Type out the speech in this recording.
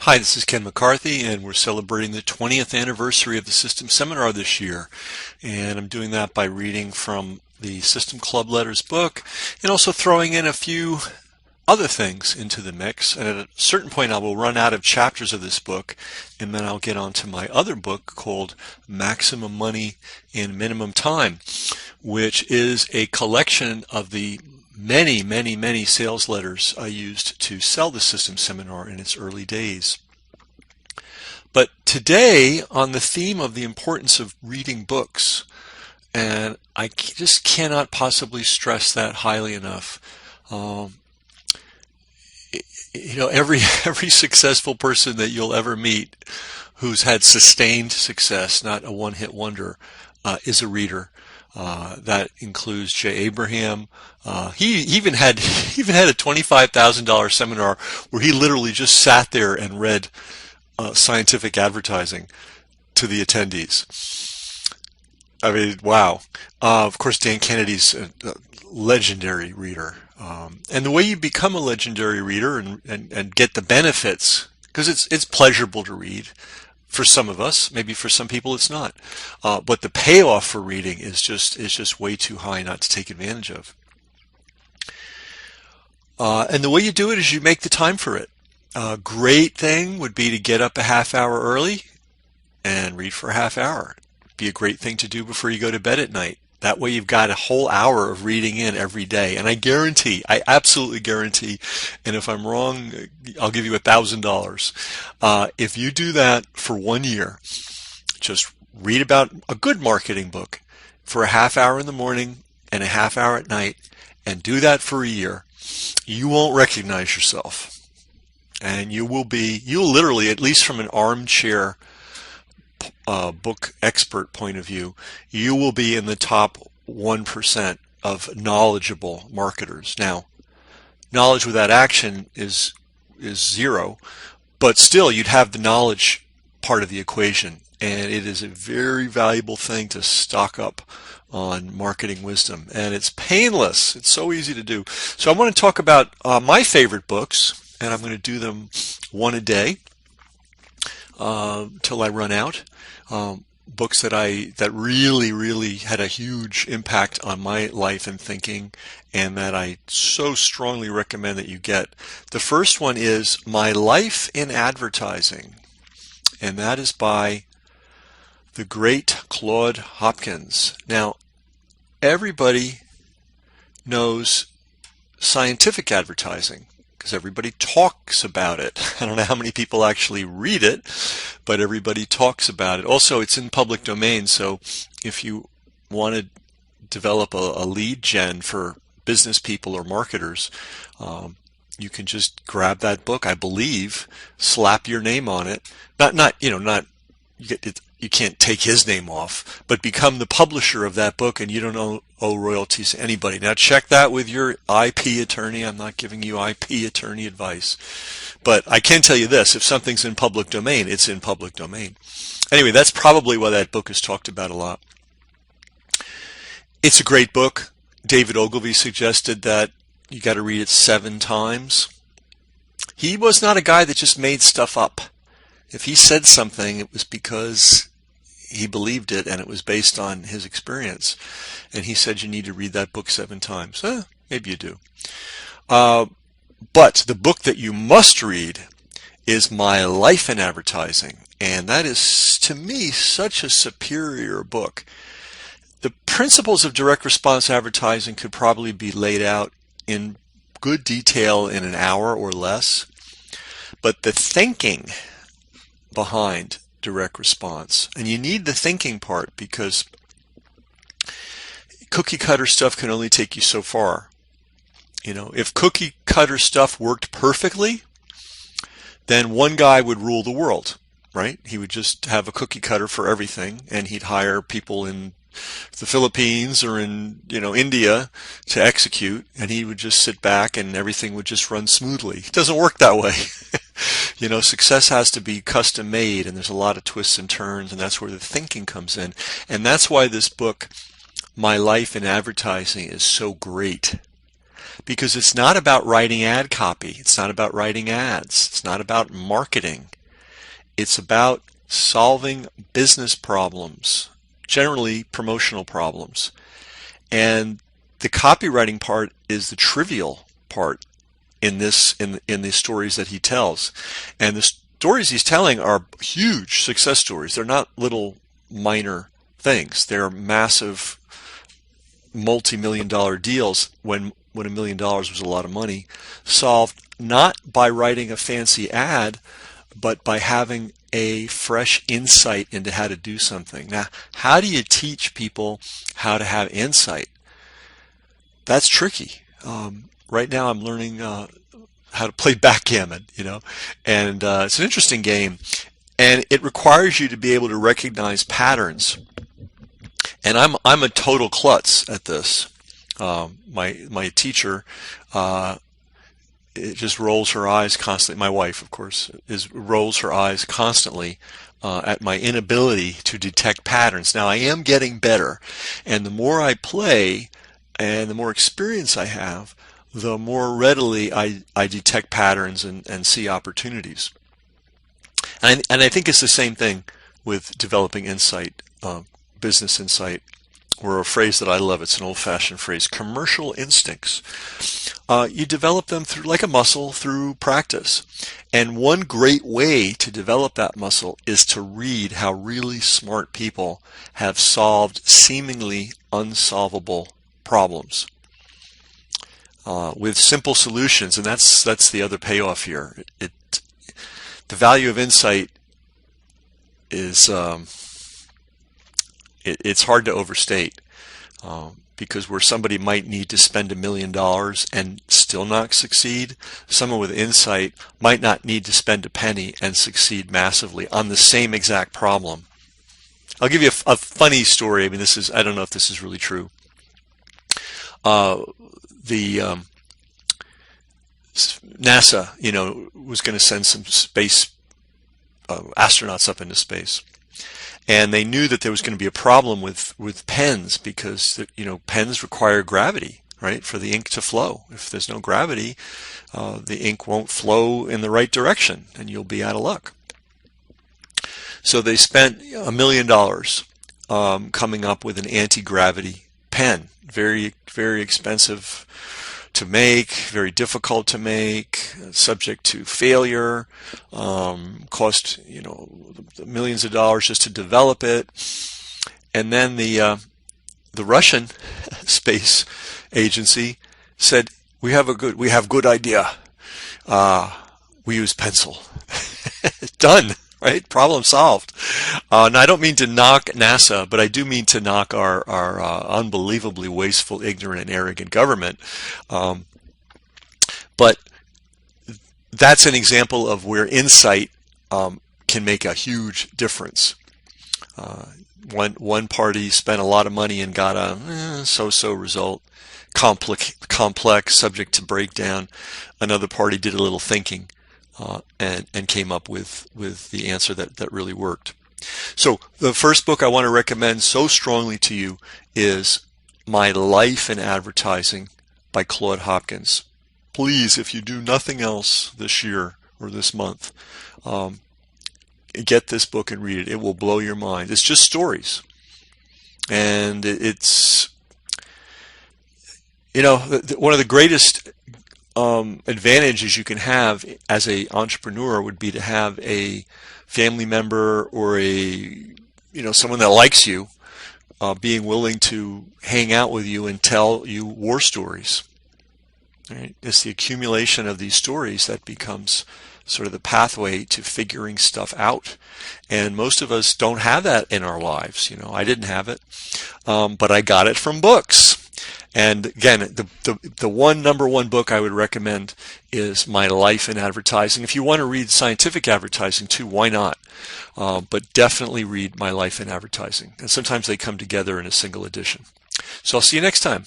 Hi, this is Ken McCarthy, and we're celebrating the 20th anniversary of the System Seminar this year. And I'm doing that by reading from the System Club Letters book and also throwing in a few other things into the mix. And at a certain point, I will run out of chapters of this book, and then I'll get on to my other book called Maximum Money in Minimum Time, which is a collection of the many sales letters I used to sell the System Seminar in its early days. But today, on the theme of the importance of reading books, and I just cannot possibly stress that highly enough. Every successful person that you'll ever meet who's had sustained success, not a one-hit wonder, is a reader. That includes Jay Abraham. He even had a $25,000 seminar where he literally just sat there and read scientific advertising to the attendees. I mean, wow. Of course, Dan Kennedy's a legendary reader. And the way you become a legendary reader and get the benefits, because it's pleasurable to read. For some of us, maybe for some people it's not. But the payoff for reading is just way too high not to take advantage of. And the way you do it is you make the time for it. A great thing would be to get up a half hour early and read for a half hour. It'd be a great thing to do before you go to bed at night. That way you've got a whole hour of reading in every day. And I absolutely guarantee, and if I'm wrong, I'll give you $1,000. If you do that for 1 year, just read about a good marketing book for a half hour in the morning and a half hour at night, and do that for a year, you won't recognize yourself. And you'll literally, at least from an armchair book expert point of view, you will be in the top 1% of knowledgeable marketers. Now, knowledge without action is zero, but still you'd have the knowledge part of the equation, and it is a very valuable thing to stock up on marketing wisdom, and it's painless. It's so easy to do. So I want to talk about my favorite books, and I'm going to do them one a day till I run out. Books that really had a huge impact on my life and thinking, and that I so strongly recommend that you get. The first one is My Life in Advertising, and that is by the great Claude Hopkins. Now, everybody knows scientific advertising, because everybody talks about it. I don't know how many people actually read it, but everybody talks about it. Also, it's in public domain, so if you want to develop a lead gen for business people or marketers, you can just grab that book, I believe, slap your name on it. You can't take his name off, but become the publisher of that book, and you don't owe royalties to anybody. Now check that with your IP attorney. I'm not giving you IP attorney advice, but I can tell you this: if something's in public domain, it's in public domain. Anyway, that's probably why that book is talked about a lot. It's a great book. David Ogilvy suggested that you got to read it 7 times. He was not a guy that just made stuff up. If he said something, it was because he believed it and it was based on his experience. And he said you need to read that book 7 times. Maybe you do. But the book that you must read is My Life in Advertising. And that is, to me, such a superior book. The principles of direct response advertising could probably be laid out in good detail in an hour or less. But the thinking behind direct response, and you need the thinking part, because cookie cutter stuff can only take you so far. If cookie cutter stuff worked perfectly, then one guy would rule the world, right? He would just have a cookie cutter for everything, and he'd hire people in the Philippines or in India to execute, and he would just sit back and everything would just run smoothly. It doesn't work that way. Success has to be custom made, and there's a lot of twists and turns, and that's where the thinking comes in. And that's why this book, My Life in Advertising, is so great, because it's not about writing ad copy. It's not about writing ads. It's not about marketing. It's about solving business problems, generally promotional problems. And the copywriting part is the trivial part in the stories that he tells. And the stories he's telling are huge success stories. They're not little minor things. They're massive multi-million-dollar deals when $1 million was a lot of money, solved not by writing a fancy ad, but by having a fresh insight into how to do something. Now, how do you teach people how to have insight? That's tricky. Right now I'm learning how to play backgammon, and it's an interesting game, and it requires you to be able to recognize patterns. And I'm a total klutz at this. My teacher it just rolls her eyes constantly. My wife, of course, rolls her eyes constantly at my inability to detect patterns. Now I am getting better, and the more I play and the more experience I have, the more readily I detect patterns and see opportunities. And I think it's the same thing with developing insight, business insight, or a phrase that I love. It's an old-fashioned phrase, commercial instincts. You develop them through, like a muscle, through practice. And one great way to develop that muscle is to read how really smart people have solved seemingly unsolvable problems with simple solutions. And that's the other payoff here. The value of insight is it's hard to overstate, because where somebody might need to spend $1 million and still not succeed, someone with insight might not need to spend a penny and succeed massively on the same exact problem. I'll give you a funny story. I mean, I don't know if this is really true. NASA, was going to send some space astronauts up into space. And they knew that there was going to be a problem with pens, because pens require gravity, right, for the ink to flow. If there's no gravity, the ink won't flow in the right direction, and you'll be out of luck. So they spent $1 million coming up with an anti-gravity pen. Very, very expensive to make, very difficult to make, subject to failure, cost millions of dollars just to develop it. And then the Russian space agency said, we have good idea. We use pencil. Done. Right? Problem solved. Now, I don't mean to knock NASA, but I do mean to knock our unbelievably wasteful, ignorant, and arrogant government. But that's an example of where insight can make a huge difference. One party spent a lot of money and got a so-so result, complex, subject to breakdown. Another party did a little thinking. And came up with the answer that really worked. So the first book I want to recommend so strongly to you is My Life in Advertising by Claude Hopkins. Please, if you do nothing else this year or this month, get this book and read it. It will blow your mind. It's just stories. And it's, one of the greatest advantages you can have as an entrepreneur would be to have a family member or someone that likes you being willing to hang out with you and tell you war stories. Right? It's the accumulation of these stories that becomes sort of the pathway to figuring stuff out. And most of us don't have that in our lives. I didn't have it, but I got it from books. And again, the number one book I would recommend is My Life in Advertising. If you want to read scientific advertising too, why not? But definitely read My Life in Advertising. And sometimes they come together in a single edition. So I'll see you next time.